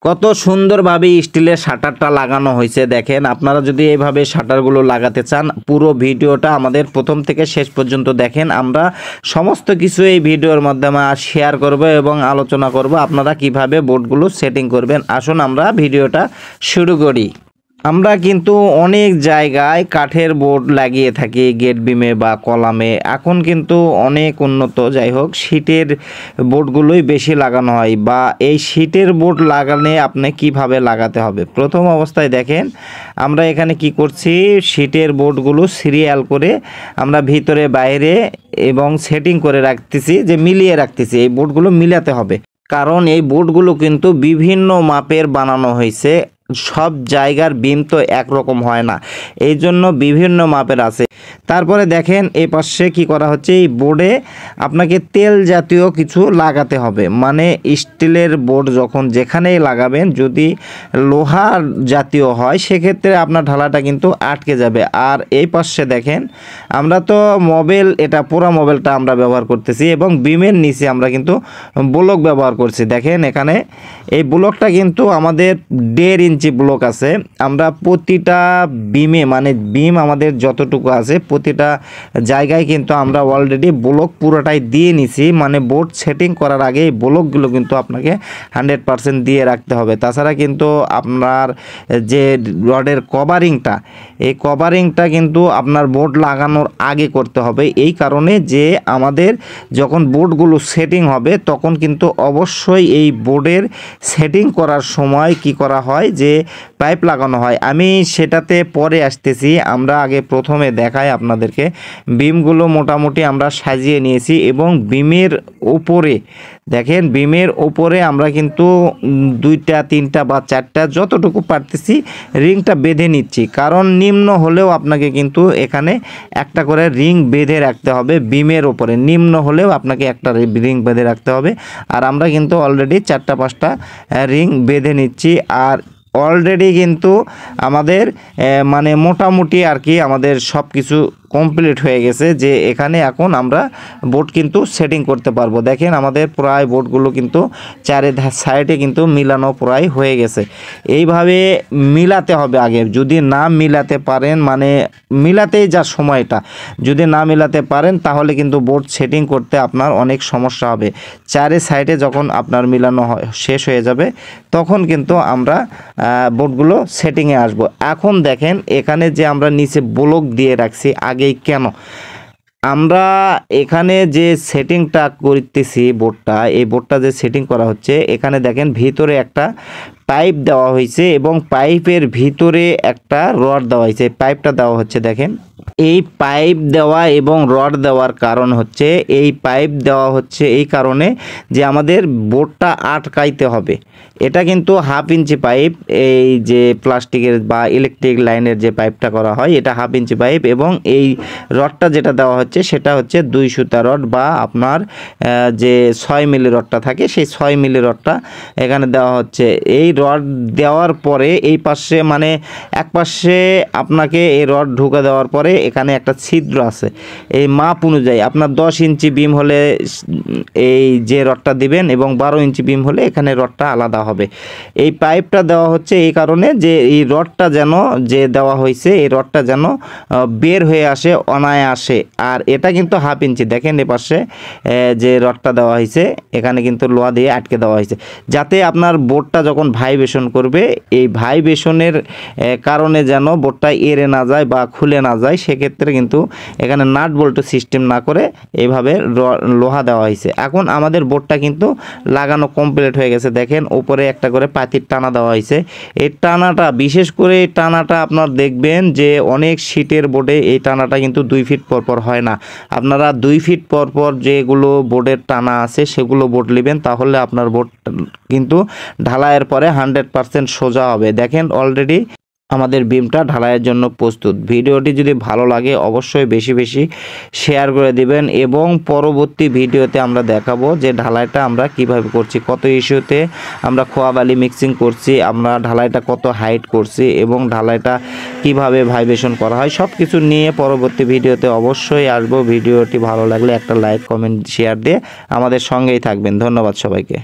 কত সুন্দরভাবে স্টিলের শাটারটা লাগানো হয়েছে দেখেন। আপনারা যদি এইভাবে শাটারগুলো লাগাতে চান পুরো ভিডিওটা আমাদের প্রথম থেকে শেষ পর্যন্ত দেখেন। আমরা সমস্ত কিছু এই ভিডিওর মাধ্যমে শেয়ার করব এবং আলোচনা করব আপনারা কিভাবে বোর্ডগুলো সেটিং করবেন। আসুন আমরা ভিডিওটা শুরু করি। আমরা কিন্তু অনেক জায়গায় কাঠের বোর্ড লাগিয়ে থাকি গেট বিমে বা কলামে। এখন কিন্তু অনেক উন্নত, যাই হোক শীটের বোর্ডগুলোই বেশি লাগানো হয়। বা এই শীটের বোর্ড লাগালে আপনি কিভাবে লাগাতে হবে। প্রথম অবস্থায় দেখেন আমরা এখানে কি করছি, শীটের বোর্ডগুলো সিরিয়াল করে আমরা ভিতরে বাইরে এবং সেটিং করে রাখতেছি, যে মিলিয়ে রাখতেছি। এই বোর্ডগুলো মিলাতে হবে, কারণ এই বোর্ডগুলো কিন্তু বিভিন্ন মাপের বানানো হয়েছে। সব জায়গার বিম তো একরকম হয় না, এই জন্য বিভিন্ন মাপের আছে। তারপরে দেখেন এই পাশে কি করা হচ্ছে, এই বোর্ডে আপনাকে তেল জাতীয় কিছু লাগাতে হবে। মানে স্টিলের বোর্ড যখন যেখানেই লাগাবেন, যদি লোহার জাতীয় হয় সেক্ষেত্রে আপনার ঢালাটা কিন্তু আটকে যাবে। আর এই পাশে দেখেন আমরা তো মোবাইল, এটা পুরো মোবাইলটা আমরা ব্যবহার করতেছি এবং বিমের নিচে আমরা কিন্তু ব্লক ব্যবহার করছি। দেখেন এখানে এই ব্লকটা কিন্তু আমাদের 1.5 ইঞ্চি ব্লক আছে। আমরা প্রতিটা বিমে, মানে বিম আমাদের যতটুকু আছে প্রতিটা জায়গায় কিন্তু আমরা অলরেডি ব্লক পুরোটাই দিয়ে নিছি। মানে বোর্ড সেটিং করার আগে এই ব্লকগুলো কিন্তু আপনাকে 100% দিয়ে রাখতে হবে। তাছাড়া কিন্তু আপনার যে রডের কভারিংটা, এই কভারিংটা কিন্তু আপনার বোর্ড লাগানোর আগে করতে হবে। এই কারণে যে আমাদের যখন বোর্ডগুলো সেটিং হবে তখন কিন্তু অবশ্যই এই বোর্ডের সেটিং করার সময় কি করা হয়, যে পাইপ লাগানো হয়। আমি সেটাতে পরে আসতেছি, আমরা আগে প্রথমে দেখাই আপনাদেরকে। বিমগুলো মোটামুটি আমরা সাজিয়ে নিয়েছি এবং বিমের উপরে দেখেন, বিমের উপরে আমরা কিন্তু 2টা 3টা বা 4টা যতটুকু পারতেছি রিংটা বেঁধে নিচ্ছি। কারণ নিম্ন হলেও আপনাকে কিন্তু এখানে একটা করে রিং বেঁধে রাখতে হবে। বিমের উপরে নিম্ন হলেও আপনাকে একটা রিং বেঁধে রাখতে হবে। আর আমরা কিন্তু অলরেডি 4টা 5টা রিং বেঁধে নিচ্ছি। আর অলরেডি কিন্তু আমাদের মানে মোটামুটি আর কি আমাদের সব কিছু কমপ্লিট হয়ে গেছে, যে এখানে এখন আমরা বোর্ড কিন্তু সেটিং করতে পারবো। দেখেন আমাদের প্রায় বোর্ডগুলো কিন্তু চারে সাইডে কিন্তু মিলানো প্রায় হয়ে গেছে। এইভাবে মিলাতে হবে আগে। যদি না মিলাতে পারেন, মানে মিলাতেই যা সময়টা, যদি না মিলাতে পারেন তাহলে কিন্তু বোর্ড সেটিং করতে আপনার অনেক সমস্যা হবে। চারে সাইডে যখন আপনার মিলানো শেষ হয়ে যাবে তখন কিন্তু আমরা বোর্ডগুলো সেটিংয়ে আসব। এখন দেখেন এখানে যে আমরা নিচে ব্লক দিয়ে রাখছি আগেই, কেন আমরা এখানে যে সেটিংটা করতেছি বোর্ডটা, এই বোর্ডটা যে সেটিং করা হচ্ছে, এখানে দেখেন ভিতরে একটা পাইপ দেওয়া হয়েছে এবং পাইপের ভিতরে একটা রড দেওয়া হয়েছে। পাইপটা দেওয়া হচ্ছে দেখেন, এই পাইপ দেওয়া এবং রড দেওয়ার কারণ হচ্ছে, এই পাইপ দেওয়া হচ্ছে এই কারণে যে আমাদের বোর্ডটা আটকাইতে হবে। এটা কিন্তু 1/2 ইঞ্চি পাইপ, এই যে প্লাস্টিকের বা ইলেকট্রিক লাইনের যে পাইপটা করা হয় এটা 1/2 ইঞ্চি পাইপ। এবং এই রডটা যেটা দেওয়া হচ্ছে সেটা হচ্ছে 2 সুতা রড, বা আপনার যে 6 মিলি রডটা থাকে সেই 6 মিলি রডটা এখানে দেওয়া হচ্ছে। এই রড দেওয়ার পরে এই পাশে, মানে এক পাশে আপনাকে এই রড ঢুকে দেওয়ার পরে এখানে একটা ছিদ্র আছে। এই মাপ অনুযায়ী আপনার 10 ইঞ্চি বিম হলে এই যে রডটা দিবেন এবং 12 ইঞ্চি বিম হলে এখানে রডটা আলাদা হবে। এই পাইপটা দেওয়া হচ্ছে এই কারণে যে এই রডটা যেন, যে দেওয়া হয়েছে এই রডটা যেন বের হয়ে আসে অনায়াসে। আর এটা কিন্তু 1/2 ইঞ্চি, দেখেন এ পাশে যে রডটা দেওয়া হয়েছে এখানে কিন্তু লোহা দিয়ে আটকে দেওয়া হয়েছে, যাতে আপনার বোর্ডটা যখন ভাইব্রেশন করবে এই ভাইব্রেশনের কারণে যেন বোর্ডটা এড়ে না যায় বা খুলে না যায়। সেক্ষেত্রে কিন্তু এখানে নাট বল্টু সিস্টেম না করে এইভাবে লোহা দেওয়া হয়েছে। এখন আমাদের বোর্ডটা কিন্তু লাগানো কমপ্লিট হয়ে গেছে। দেখেন উপরে একটা করে পাতির টানা দেওয়া হয়েছে। এই টানাটা, বিশেষ করে এই টানাটা আপনার দেখবেন যে অনেক শীটের বোর্ডে এই টানাটা কিন্তু 2 ফিট পরপর হয় না। আপনারা 2 ফিট পরপর যেগুলো বোর্ডের টানা আছে সেগুলো বোর্ড নেবেন, তাহলে আপনার বোর্ড কিন্তু ঢালাইয়ের পরে 100% সোজা হবে। দেখেন অলরেডি আমাদের বিমটা ঢালাইয়ের জন্য প্রস্তুত। ভিডিওটি যদি ভালো লাগে অবশ্যই বেশি বেশি শেয়ার করে দিবেন এবং পরবর্তী ভিডিওতে আমরা দেখাবো যে ঢালাইটা আমরা কিভাবে করছি, কত ইস্যুতে আমরা খোয়া বালি মিক্সিং করছি, আমরা ঢালাইটা কত হাইট করছি এবং ঢালাইটা কিভাবে ভাইব্রেশন করা হয়, সব কিছু নিয়ে পরবর্তী ভিডিওতে অবশ্যই আসবো। ভিডিওটি ভালো লাগলে একটা লাইক, কমেন্ট, শেয়ার দিয়ে আমাদের সঙ্গেই থাকবেন। ধন্যবাদ সবাইকে।